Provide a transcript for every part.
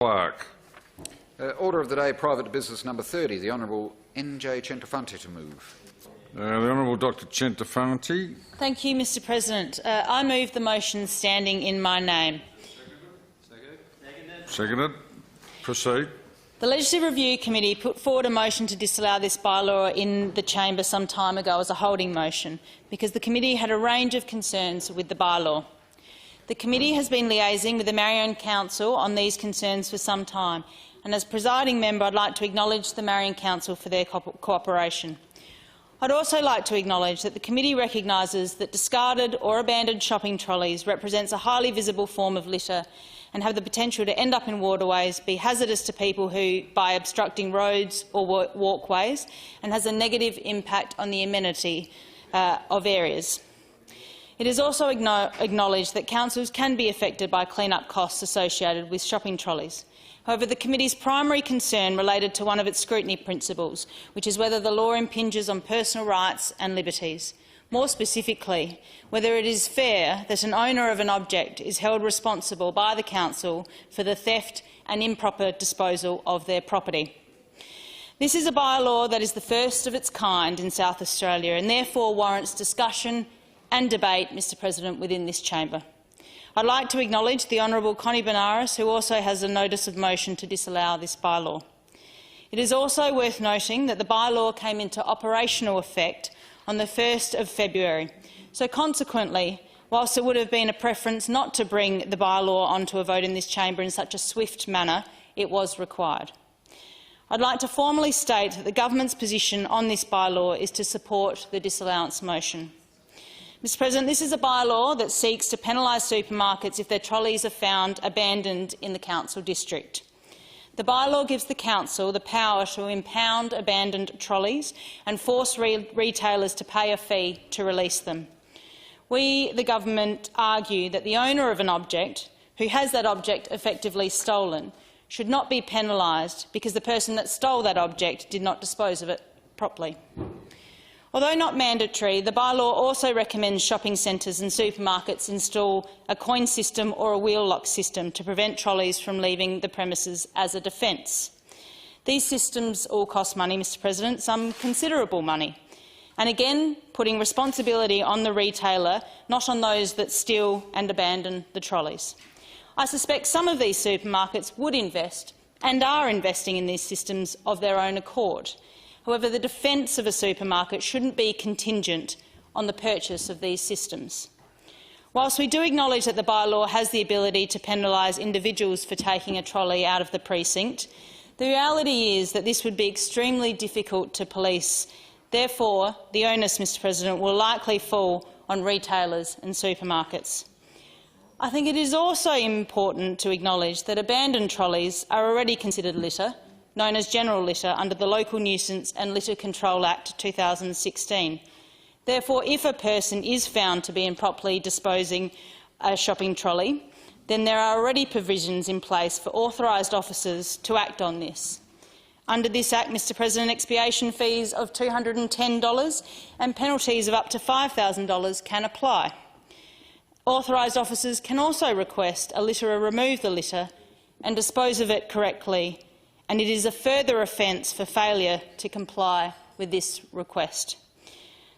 Clerk. Order of the day, private business number 30. The Honourable N.J. Centofanti to move. The Honourable Dr. Centofanti. Thank you, Mr. President. I move the motion standing in my name. Seconded. Proceed. The Legislative Review Committee put forward a motion to disallow this bylaw in the chamber some time ago as a holding motion because the committee had a range of concerns with the bylaw. The committee has been liaising with the Marion Council on these concerns for some time, and as presiding member I'd like to acknowledge the Marion Council for their cooperation. I'd also like to acknowledge that the committee recognises that discarded or abandoned shopping trolleys represents a highly visible form of litter and have the potential to end up in waterways, be hazardous to people by obstructing roads or walkways, and has a negative impact on the amenity of areas. It is also acknowledged that councils can be affected by clean-up costs associated with shopping trolleys. However, the committee's primary concern related to one of its scrutiny principles, which is whether the law impinges on personal rights and liberties. More specifically, whether it is fair that an owner of an object is held responsible by the council for the theft and improper disposal of their property. This is a bylaw that is the first of its kind in South Australia and therefore warrants discussion and debate, Mr. President, within this chamber. I'd like to acknowledge the Honourable Connie Benares, who also has a notice of motion to disallow this bylaw. It is also worth noting that the bylaw came into operational effect on the 1st of February. So consequently, whilst it would have been a preference not to bring the bylaw onto a vote in this chamber in such a swift manner, it was required. I'd like to formally state that the government's position on this bylaw is to support the disallowance motion. Mr. President, this is a bylaw that seeks to penalise supermarkets if their trolleys are found abandoned in the council district. The bylaw gives the council the power to impound abandoned trolleys and force retailers to pay a fee to release them. We, the government, argue that the owner of an object, who has that object effectively stolen, should not be penalised because the person that stole that object did not dispose of it properly. Although not mandatory, the bylaw also recommends shopping centres and supermarkets install a coin system or a wheel lock system to prevent trolleys from leaving the premises as a defence. These systems all cost money, Mr. President, some considerable money, and again putting responsibility on the retailer, not on those that steal and abandon the trolleys. I suspect some of these supermarkets would invest and are investing in these systems of their own accord. However, the defence of a supermarket shouldn't be contingent on the purchase of these systems. Whilst we do acknowledge that the bylaw has the ability to penalise individuals for taking a trolley out of the precinct, the reality is that this would be extremely difficult to police. Therefore, the onus, Mr. President, will likely fall on retailers and supermarkets. I think it is also important to acknowledge that abandoned trolleys are already considered litter, known as general litter, under the Local Nuisance and Litter Control Act 2016. Therefore, if a person is found to be improperly disposing a shopping trolley, then there are already provisions in place for authorised officers to act on this. Under this Act, Mr. President, expiation fees of $210 and penalties of up to $5,000 can apply. Authorised officers can also request a litterer remove the litter and dispose of it correctly, and it is a further offence for failure to comply with this request.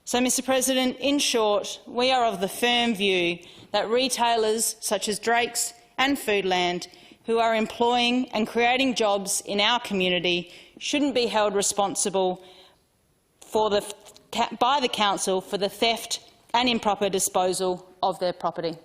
So, Mr. President, in short, we are of the firm view that retailers such as Drake's and Foodland, who are employing and creating jobs in our community, shouldn't be held responsible by the council for the theft and improper disposal of their property.